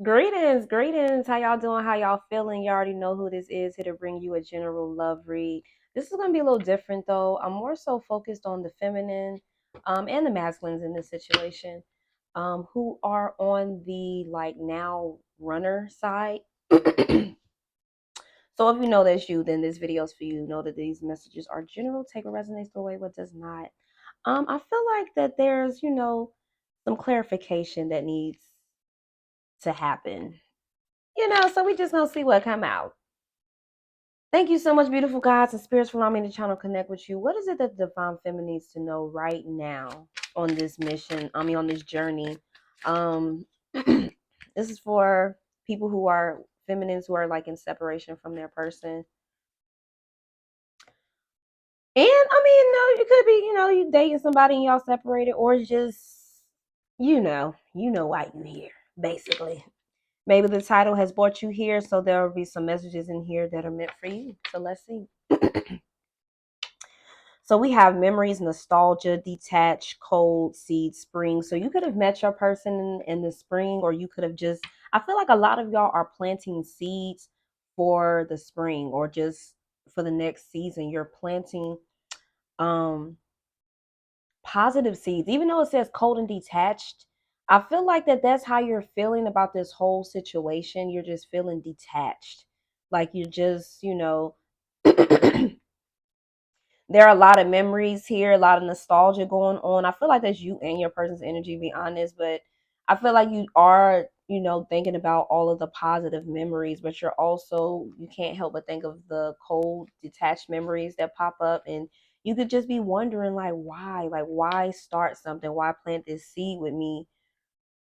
Greetings, greetings. How y'all doing? How y'all feeling? You already know who this is. Here to bring you a general love read. This is gonna be a little different though. I'm more so focused on the feminine, and the masculines in this situation, who are on the like now runner side. So if you know that's you, then this video is for you. Know that these messages are general. Take what resonates, throw away what does not. I feel like that there's, some clarification that needs to happen. So we just gonna see what come out. Thank you so much, beautiful gods and spirits, for allowing me to channel connect with you. What is it that the divine feminine needs to know right now on this mission? I mean, on this journey. Um, this is for people who are feminines who are like in separation from their person. And I mean, no, you could be, you dating somebody and y'all separated, or just, why you here, basically. Maybe the title has brought you here, so there will be some messages in here that are meant for you. So let's see. So we have memories, nostalgia, detached, cold, seed, spring. So you could have met your person in the spring, or you could have just, I feel like a lot of y'all are planting seeds for the spring or just for the next season. You're planting um positive seeds, even though it says cold and detached. I feel like that's how you're feeling about this whole situation. You're just feeling detached, like you're just, there are a lot of memories here, a lot of nostalgia going on. I feel like that's you and your person's energy, to be honest, but I feel like you are, thinking about all of the positive memories, but you can't help but think of the cold, detached memories that pop up. And you could just be wondering, like, why start something? Why plant this seed with me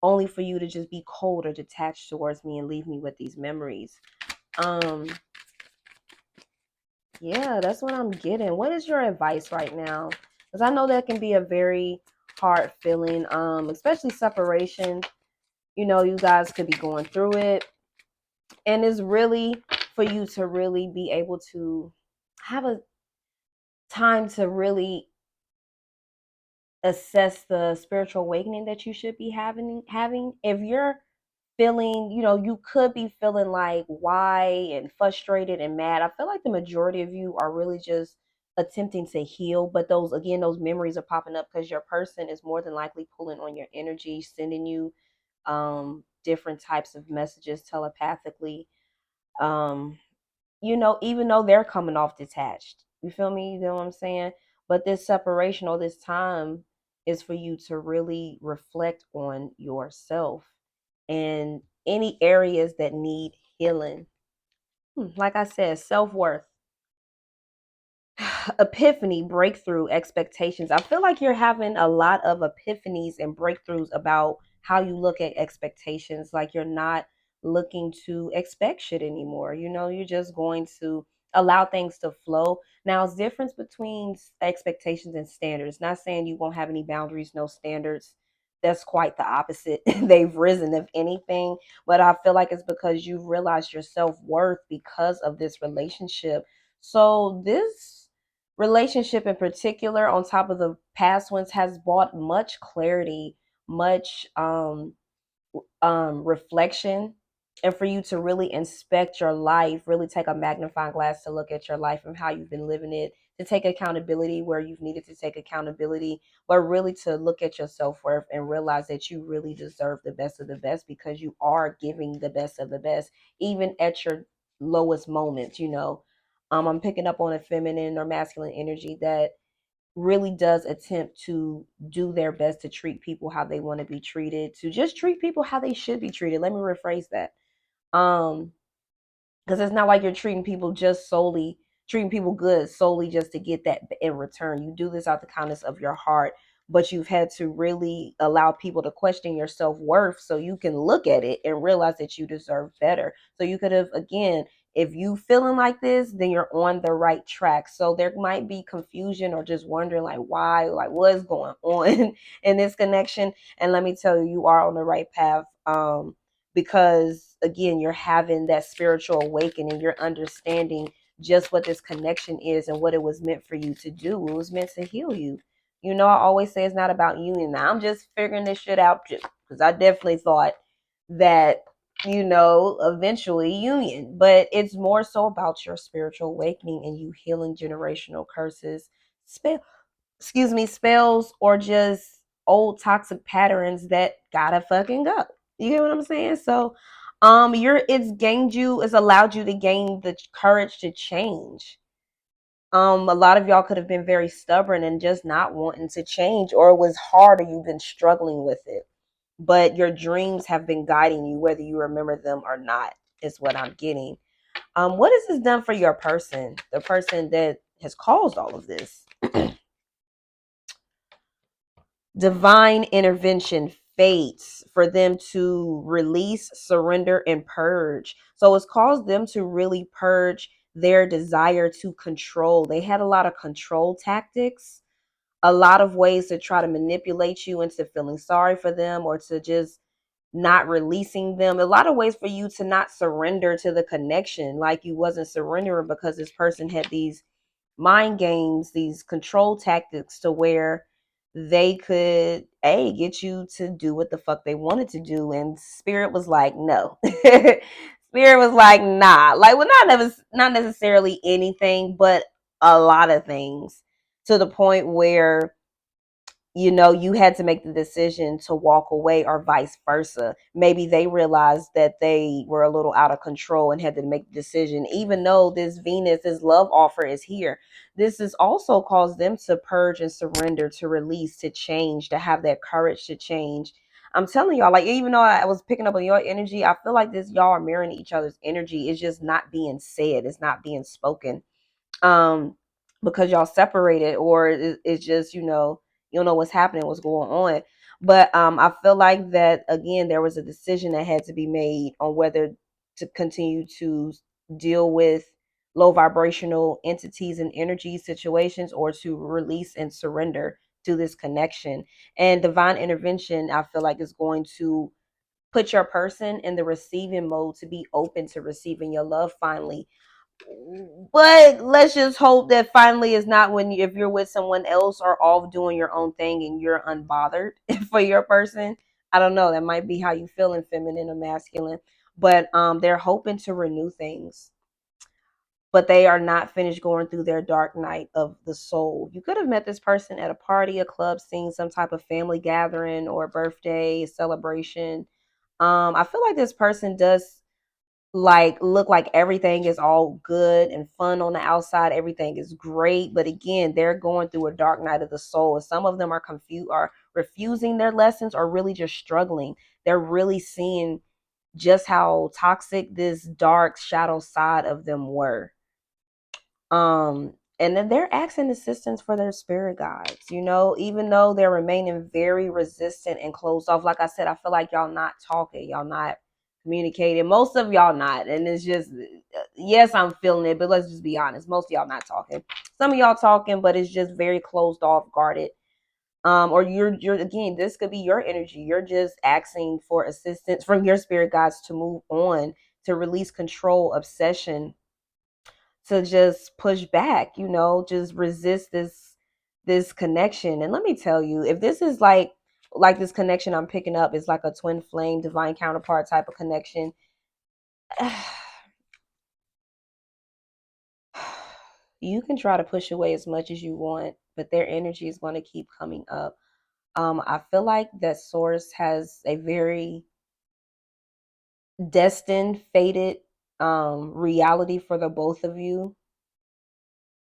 only for you to just be cold or detached towards me and leave me with these memories? Um, Yeah, that's what I'm getting. What is your advice right now? Because I know that can be a very hard feeling, especially separation. You guys could be going through it. And it's really for you to really be able to have a time to really assess the spiritual awakening that you should be having. If you're feeling, you could be feeling like why and frustrated and mad. I feel like the majority of you are really just attempting to heal, but those memories are popping up because your person is more than likely pulling on your energy, sending you different types of messages telepathically. Um even though they're coming off detached. You feel me? You know what I'm saying? But this separation or this time is for you to really reflect on yourself and any areas that need healing. Like I said, self worth, epiphany, breakthrough, expectations. I feel like you're having a lot of epiphanies and breakthroughs about how you look at expectations. Like you're not looking to expect shit anymore. You're just going to allow things to flow. Now, it's difference between expectations and standards. Not saying you won't have any boundaries, no standards. That's quite the opposite. They've risen, if anything. But I feel like it's because you've realized your self worth because of this relationship. So this relationship in particular, on top of the past ones, has brought much clarity, much reflection, and for you to really inspect your life, really take a magnifying glass to look at your life and how you've been living it, to take accountability where you've needed to take accountability, but really to look at your self-worth and realize that you really deserve the best of the best because you are giving the best of the best even at your lowest moments. I'm picking up on a feminine or masculine energy that really does attempt to do their best to treat people how they want to be treated, to just treat people how they should be treated. Let me rephrase that. Um, because it's not like you're treating people good solely just to get that in return. You do this out the kindness of your heart, but you've had to really allow people to question your self-worth so you can look at it and realize that you deserve better. So you could have, again, if you feeling like this, then you're on the right track. So there might be confusion or just wondering like why, like what's going on in this connection. And let me tell you, you are on the right path. Because again, you're having that spiritual awakening, you're understanding just what this connection is and what it was meant for you to do. It was meant to heal you. I always say it's not about you, and I'm just figuring this shit out because I definitely thought that eventually union. But it's more so about your spiritual awakening and you healing generational curses, spells, or just old toxic patterns that gotta fucking go. You get what I'm saying? So it's allowed you to gain the courage to change. A lot of y'all could have been very stubborn and just not wanting to change, or it was hard, or you've been struggling with it. But your dreams have been guiding you, whether you remember them or not, is what I'm getting. What has this done for your person, the person that has caused all of this? Divine intervention, fates for them to release, surrender, and purge. So it's caused them to really purge their desire to control. They had a lot of control tactics, a lot of ways to try to manipulate you into feeling sorry for them or to just not releasing them, a lot of ways for you to not surrender to the connection, like you wasn't surrendering because this person had these mind games, these control tactics to where they could get you to do what the fuck they wanted to do, and spirit was like no. Spirit was like nah, like, well, not necessarily anything, but a lot of things, to the point where you had to make the decision to walk away, or vice versa. Maybe they realized that they were a little out of control and had to make the decision, even though this love offer is here. This has also caused them to purge and surrender, to release, to change, to have that courage to change. I'm telling y'all, like, even though I was picking up on your energy, I feel like y'all are mirroring each other's energy. It's just not being said, it's not being spoken, um because y'all separated, or it's just you don't know what's happening, what's going on. But I feel like that, again, there was a decision that had to be made on whether to continue to deal with low vibrational entities and energy situations, or to release and surrender to this connection. And divine intervention, I feel like, is going to put your person in the receiving mode, to be open to receiving your love finally. But let's just hope that finally is not when if you're with someone else or off doing your own thing and you're unbothered for your person. I don't know. That might be how you feel in feminine or masculine. But they're hoping to renew things. But they are not finished going through their dark night of the soul. You could have met this person at a party, a club scene, some type of family gathering, or a birthday, a celebration. I feel like this person does like look like everything is all good and fun on the outside, everything is great, but again, they're going through a dark night of the soul, and some of them are confused, are refusing their lessons, or really just struggling. They're really seeing just how toxic this dark shadow side of them were. And then they're asking assistance for their spirit guides, even though they're remaining very resistant and closed off. Like I said, I feel like y'all not talking, y'all not communicating. Most of y'all not. And it's just, yes, I'm feeling it, but let's just be honest. Most of y'all not talking. Some of y'all talking, but it's just very closed off, guarded. Or you're again, this could be your energy. You're just asking for assistance from your spirit guides to move on, to release control, obsession, to just push back, just resist this connection. And let me tell you, if this is like this connection I'm picking up is like a twin flame, divine counterpart type of connection, you can try to push away as much as you want, but their energy is going to keep coming up. I feel like that source has a very destined, fated reality for the both of you,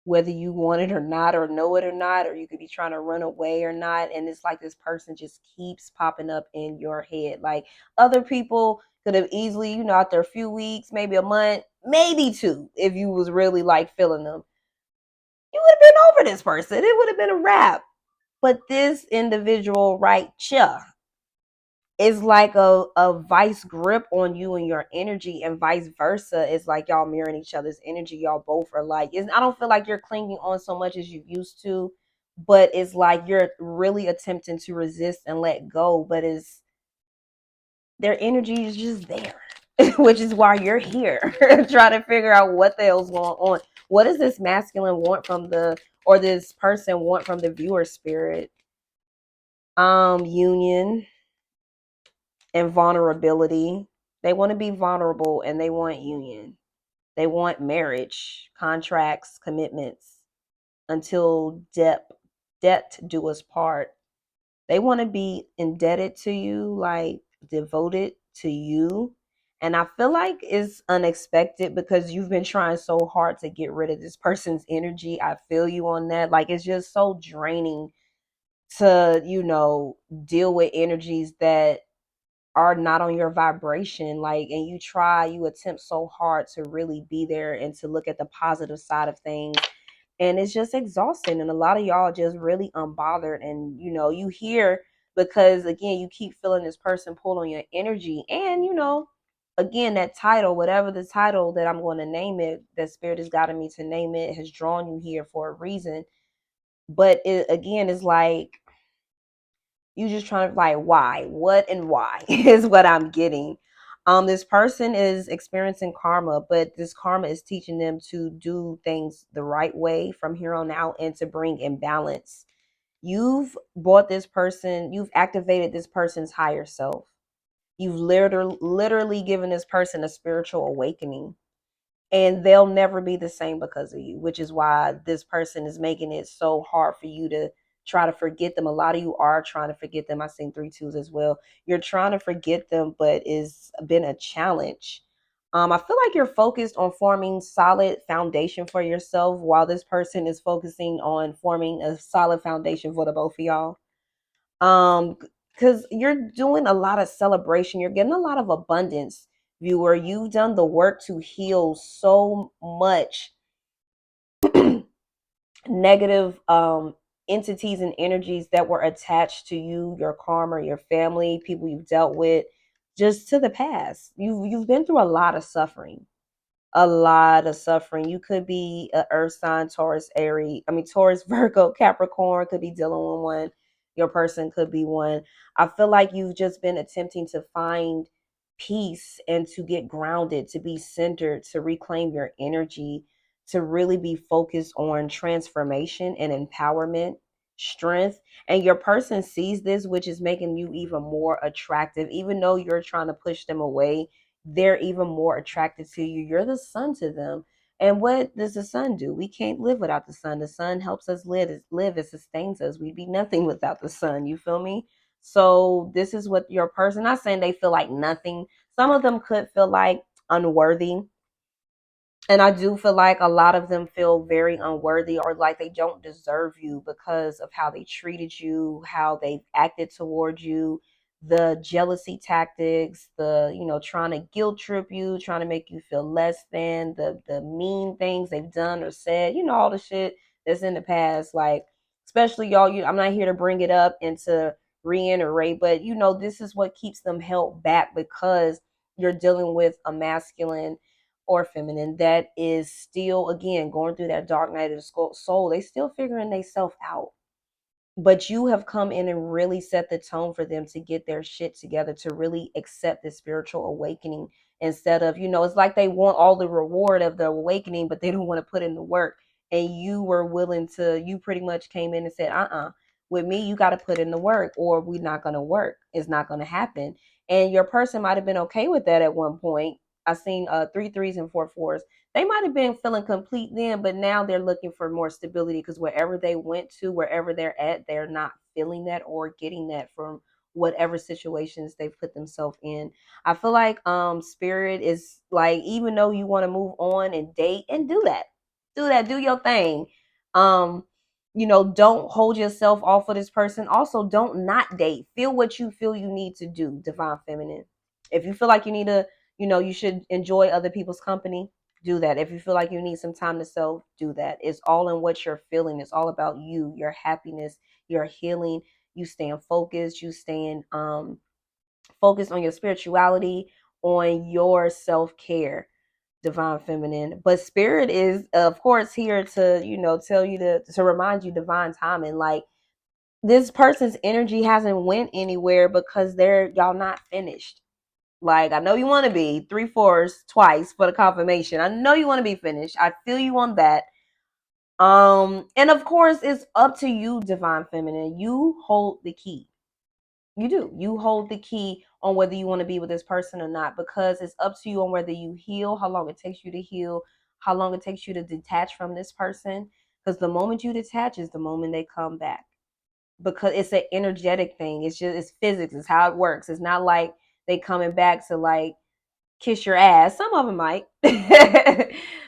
whether you want it or not, or know it or not, or you could be trying to run away or not. And it's like this person just keeps popping up in your head. Like, other people could have easily, after a few weeks, maybe a month, maybe two, if you was really like feeling them, you would have been over this person. It would have been a wrap. But this individual right here is like a vice grip on you and your energy, and vice versa. It's like y'all mirroring each other's energy. Y'all both are like, I don't feel like you're clinging on so much as you used to, but it's like you're really attempting to resist and let go, but it's their energy is just there. Which is why you're here. Trying to figure out what the hell's going on. What does this masculine want from or this person want from the viewer spirit? Union and vulnerability. They want to be vulnerable and they want union. They want marriage, contracts, commitments until debt do us part. They want to be indebted to you, like devoted to you. And I feel like it's unexpected because you've been trying so hard to get rid of this person's energy. I feel you on that. Like it's just so draining to, deal with energies that are not on your vibration. Like, and you attempt so hard to really be there and to look at the positive side of things, and it's just exhausting, and a lot of y'all just really unbothered, and you hear, because again you keep feeling this person pull on your energy, and again, that title, whatever the title that I'm going to name it, that spirit has gotten me to name it, has drawn you here for a reason. But it again is like you just trying to, like, why, what, and why is what I'm getting. This person is experiencing karma, but this karma is teaching them to do things the right way from here on out and to bring imbalance. You've activated this person's higher self. You've literally given this person a spiritual awakening, and they'll never be the same because of you, which is why this person is making it so hard for you to try to forget them. A lot of you are trying to forget them. I seen 3 2s as well. You're trying to forget them, but it's been a challenge. I feel like you're focused on forming solid foundation for yourself, while this person is focusing on forming a solid foundation for the both of y'all. um because you're doing a lot of celebration, you're getting a lot of abundance, viewer. You've done the work to heal so much negative entities and energies that were attached to you, your karma, your family, people you've dealt with, just to the past. You've been through a lot of suffering, a lot of suffering. You could be a earth sign, Taurus, Aries, Taurus, Virgo, Capricorn, could be dealing with one. Your person could be one. I feel like you've just been attempting to find peace and to get grounded, to be centered, to reclaim your energy, to really be focused on transformation and empowerment, strength. And your person sees this, which is making you even more attractive, even though you're trying to push them away. They're even more attracted to you. You're the sun to them. And what does the sun do? We can't live without the sun. The sun helps us live, it sustains us. We'd be nothing without the sun. You feel me? So this is what your person, not saying they feel like nothing. Some of them could feel like unworthy, and I do feel like a lot of them feel very unworthy, or like they don't deserve you because of how they treated you, how they acted towards you, the jealousy tactics, the trying to guilt trip you, trying to make you feel less than, the mean things they've done or said, all the shit that's in the past. Like, especially y'all, I'm not here to bring it up and to reiterate, but this is what keeps them held back, because you're dealing with a masculine or feminine that is still, again, going through that dark night of the soul. They still figuring themselves out, but you have come in and really set the tone for them to get their shit together, to really accept the spiritual awakening, instead of, it's like they want all the reward of the awakening, but they don't want to put in the work. And you pretty much came in and said, with me, you got to put in the work, or we're not going to work. It's not going to happen. And your person might have been okay with that at one point. I seen 3 3s and 4 4s. They might have been feeling complete then, but now they're looking for more stability, because wherever they went to, wherever they're at, they're not feeling that or getting that from whatever situations they've put themselves in. I feel like spirit is like, even though you want to move on and date, and do that. Do your thing. Um don't hold yourself off of this person. Also, don't not date. Feel what you feel you need to do, divine feminine. If you feel like you need to, you should enjoy other people's company, do that. If you feel like you need some time to self, do that. It's all in what you're feeling. It's all about you, your happiness, your healing. You staying focused. You staying focused on your spirituality, on your self-care, divine feminine. But spirit is, of course, here to, tell you to remind you, divine timing. Like, this person's energy hasn't went anywhere because y'all not finished. Like, I know you want to be 3 4s twice for the confirmation. I know you want to be finished. I feel you on that. And of course, it's up to you, divine feminine. You hold the key. You do. You hold the key on whether you want to be with this person or not, because it's up to you on whether you heal, how long it takes you to heal, how long it takes you to detach from this person. Because the moment you detach is the moment they come back. Because it's an energetic thing. It's physics. It's how it works. It's not like they coming back to like kiss your ass. Some of them might.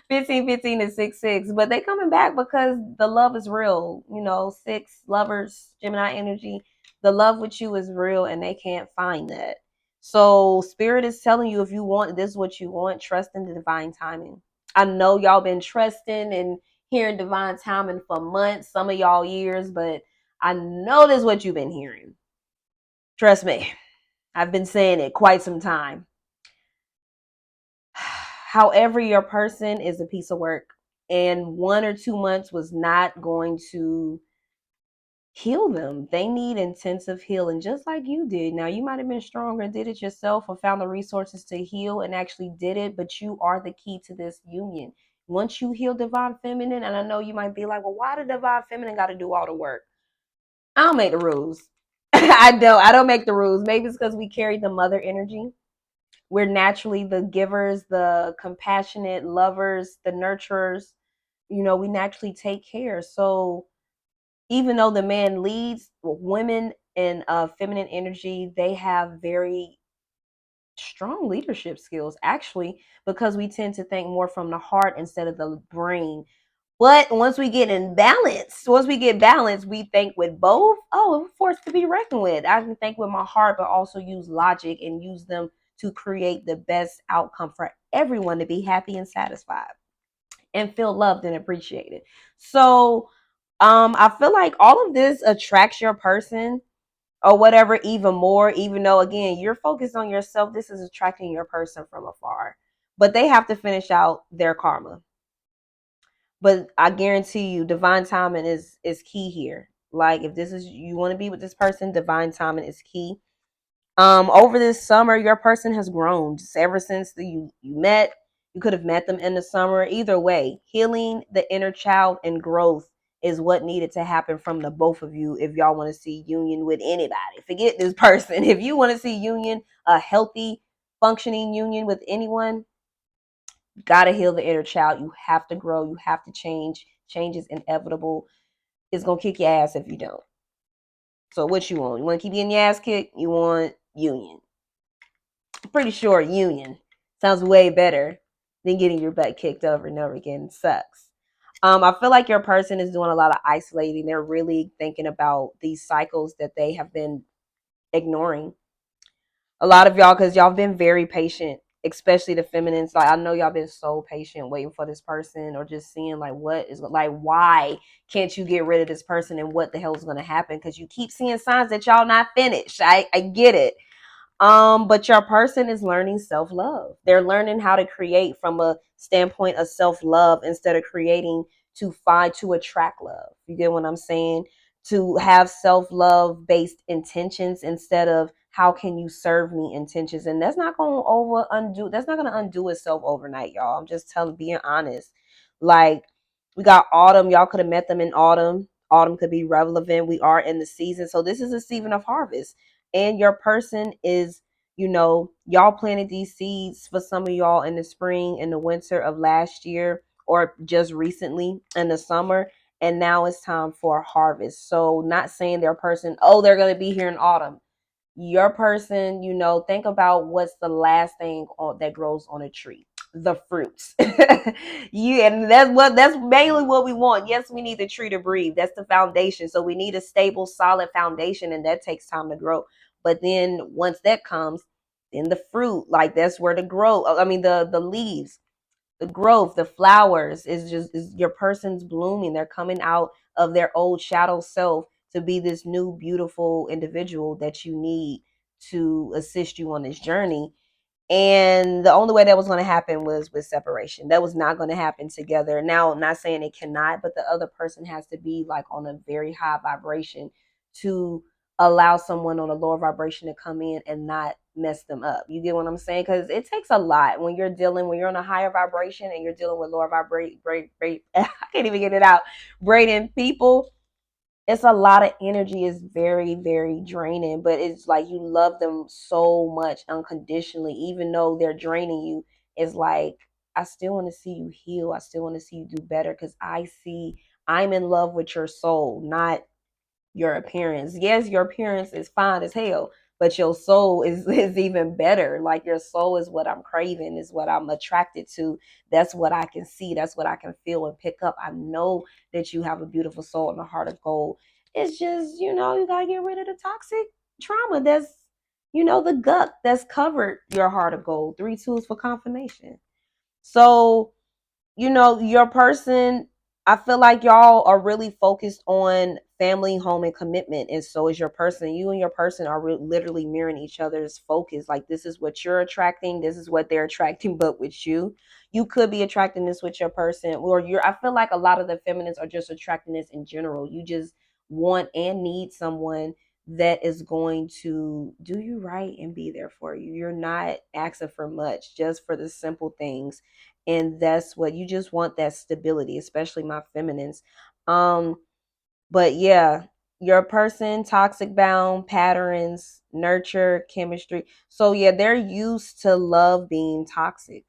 15, 15 and 6, 6. But they coming back because the love is real. You know, six lovers, Gemini energy. The love with you is real and they can't find that. So spirit is telling you, if you want this is what you want, trust in the divine timing. I know y'all been trusting and hearing divine timing for months, some of y'all years, but I know this is what you've been hearing. Trust me. I've been saying it quite some time. However, your person is a piece of work, and 1 or 2 months was not going to heal them. They need intensive healing, just like you did. Now, you might have been stronger and did it yourself or found the resources to heal and actually did it, but you are the key to this union. Once you heal divine feminine, and I know you might be like, well, why did divine feminine got to do all the work? I don't make the rules. I don't make the rules. Maybe it's because we carry the mother energy. We're naturally the givers, the compassionate lovers, the nurturers. You know, we naturally take care. So even though the man leads, women in feminine energy, they have very strong leadership skills, actually, because we tend to think more from the heart instead of the brain. But once we get in balance, once we get balanced, we think with both. Oh, we're forced to be reckoned with. I can think with my heart, but also use logic and use them to create the best outcome for everyone to be happy and satisfied and feel loved and appreciated. So, I feel like all of this attracts your person or whatever even more, even though again you're focused on yourself. This is attracting your person from afar, but they have to finish out their karma. But I guarantee you, divine timing is key here. Like if this is you want to be with this person, divine timing is key. Over this summer, your person has grown just ever since you met. You could have met them in the summer. Either way, healing the inner child and growth is what needed to happen from the both of you if y'all want to see union with anybody. Forget this person. If you want to see union, a healthy, functioning union with anyone, gotta heal the inner child. You have to grow. You have to change. Change is inevitable. It's gonna kick your ass if you don't. So what you want? You want to keep getting your ass kicked? You want union? I'm pretty sure union sounds way better than getting your butt kicked over and over again. It sucks. I feel like your person is doing a lot of isolating. They're really thinking about these cycles that they have been ignoring. A lot of y'all, because y'all been very patient, especially the feminines. Like I know y'all been so patient waiting for this person or just seeing like what is like why can't you get rid of this person and what the hell is going to happen, because you keep seeing signs that y'all not finished. I get it. But your person is learning self-love. They're learning how to create from a standpoint of self-love instead of creating to attract love. You get what I'm saying? To have self-love based intentions instead of how can you serve me intentions. And that's not gonna undo that's not gonna undo itself overnight, y'all. I'm just being honest. Like we got autumn, y'all could have met them in autumn. Autumn could be relevant. We are in the season. So this is a season of harvest, and your person is, y'all planted these seeds for some of y'all in the spring and the winter of last year or just recently in the summer, and now it's time for harvest. So not saying their person, oh, they're going to be here in autumn. Your person, think about what's the last thing that grows on a tree. The fruits. And that's mainly what we want. Yes, we need the tree to breathe. That's the foundation. So we need a stable, solid foundation, and that takes time to grow. But then once that comes, then the fruit, like that's where the growth, I mean the leaves, the growth, the flowers is your person's blooming. They're coming out of their old shadow self to be this new beautiful individual that you need to assist you on this journey. And the only way that was going to happen was with separation. That was not going to happen together. Now, I'm not saying it cannot, but the other person has to be like on a very high vibration to allow someone on a lower vibration to come in and not mess them up. You get what I'm saying? Because it takes a lot when you're on a higher vibration and you're dealing with lower I can't even get it out, braiding people. it's a lot of energy. It's very, very draining, but it's like you love them so much unconditionally, even though they're draining you. It's like, I still want to see you heal. I still want to see you do better because I'm in love with your soul, not your appearance. Yes, your appearance is fine as hell, but your soul is even better. Like your soul is what I'm craving, is what I'm attracted to. That's what I can see. That's what I can feel and pick up. I know that you have a beautiful soul and a heart of gold. It's just, you gotta get rid of the toxic trauma that's, the gut that's covered your heart of gold. Three tools for confirmation. So your person, I feel like y'all are really focused on family, home, and commitment. And so is your person. You and your person are literally mirroring each other's focus. Like, this is what you're attracting, this is what they're attracting, but with you. You could be attracting this with your person, or I feel like a lot of the feminines are just attracting this in general. You just want and need someone that is going to do you right and be there for you. You're not asking for much, just for the simple things, and that's what you just want, that stability, especially my feminines. But yeah, your person, toxic bound patterns, nurture, chemistry. So yeah, they're used to love being toxic.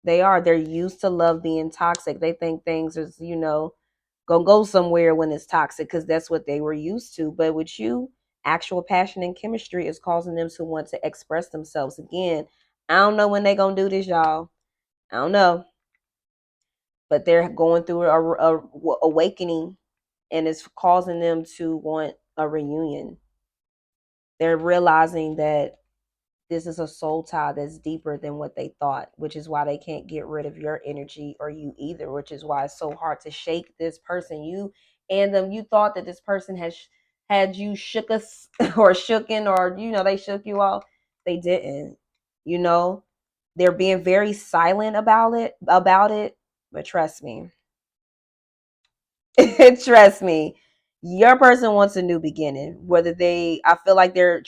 They're used to love being toxic. They think things is, gonna go somewhere when it's toxic because that's what they were used to. But with you, actual passion and chemistry is causing them to want to express themselves again. I don't know when they gonna do this, y'all. I don't know, but they're going through a awakening, and it's causing them to want a reunion. They're realizing that this is a soul tie that's deeper than what they thought, which is why they can't get rid of your energy or you either, which is why it's so hard to shake this person. You and them, you thought that this person has had you shook us or shooken, or they shook you off. They didn't. You know, they're being very silent about it, but trust me, trust me, your person wants a new beginning. Whether I feel like they're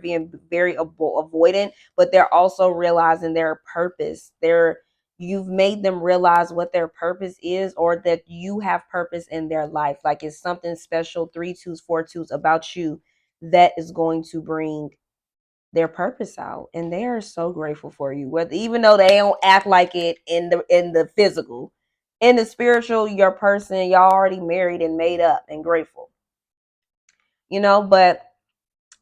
being very avoidant, but they're also realizing their purpose. You've made them realize what their purpose is, or that you have purpose in their life. Like, it's something special, 3 2s, 4 2s about you that is going to bring their purpose out, and they are so grateful for you, whether even though they don't act like it in the physical. In the spiritual, your person, y'all already married and made up and grateful, but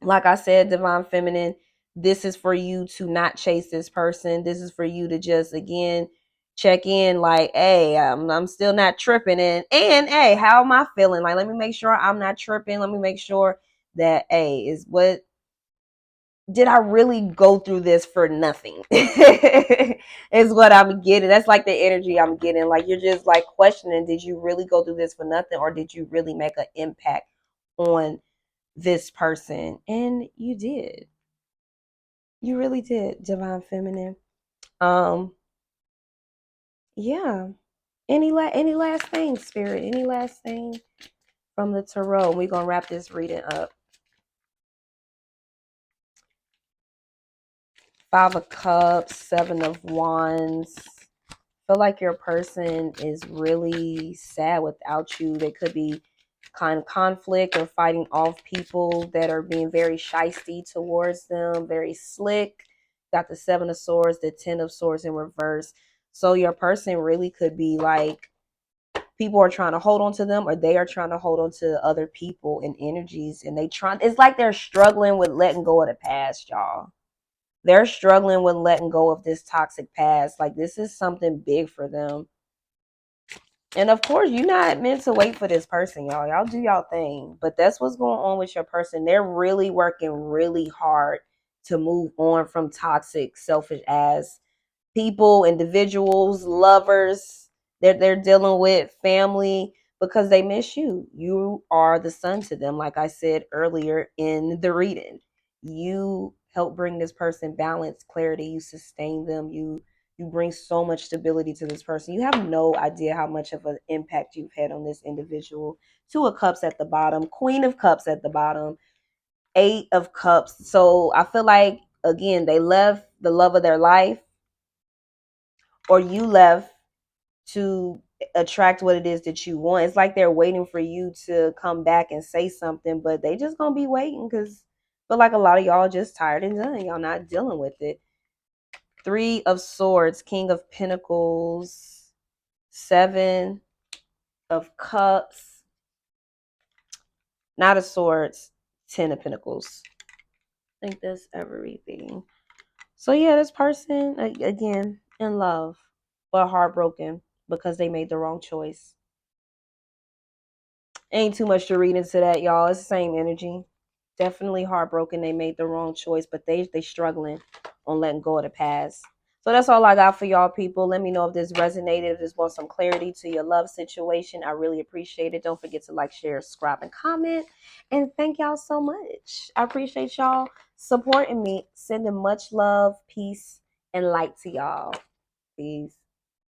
like I said, divine feminine, this is for you to not chase this person. This is for you to just, again, check in, like, hey, I'm still not tripping, and hey, how am I feeling? Like, let me make sure I'm not tripping. Let me make sure that, hey, is what did I really go through this for nothing? Is what I'm getting. That's like the energy I'm getting. Like, you're just like questioning, did you really go through this for nothing, or did you really make an impact on this person? And you did. You really did, divine feminine. Um, yeah. Any last thing, spirit? Any last thing from the tarot? We're gonna wrap this reading up. 5 of Cups, 7 of Wands. Feel like your person is really sad without you. They could be kind of conflict or fighting off people that are being very shisty towards them, very slick. Got the 7 of Swords, the 10 of Swords in reverse. So your person really could be like, people are trying to hold on to them, or they are trying to hold on to other people and energies, and it's like they're struggling with letting go of the past, y'all. They're struggling with letting go of this toxic past. Like, this is something big for them. And of course, you're not meant to wait for this person, y'all. Y'all do y'all thing. But that's what's going on with your person. They're really working really hard to move on from toxic, selfish ass people, individuals, lovers. They're dealing with family because they miss you. You are the sun to them, like I said earlier in the reading. You help bring this person balance, clarity. You sustain them. You bring so much stability to this person. You have no idea how much of an impact you've had on this individual. 2 of Cups at the bottom, Queen of Cups at the bottom, 8 of Cups. So I feel like, again, they left the love of their life, or you left to attract what it is that you want. It's like they're waiting for you to come back and say something, but they just gonna be waiting because feel like a lot of y'all just tired and done. Y'all not dealing with it. Three of Swords, King of Pentacles, Seven of Cups, Knight of Swords, Ten of Pentacles. I think that's everything. So yeah, this person again in love, but heartbroken because they made the wrong choice. Ain't too much to read into that, y'all. It's the same energy. Definitely heartbroken. They made the wrong choice, but they struggling on letting go of the past. So that's all I got for y'all, people. Let me know if this resonated, if this brought some clarity to your love situation. I really appreciate it. Don't forget to like, share, subscribe, and comment. And thank y'all so much. I appreciate y'all supporting me. Sending much love, peace, and light to y'all. Peace.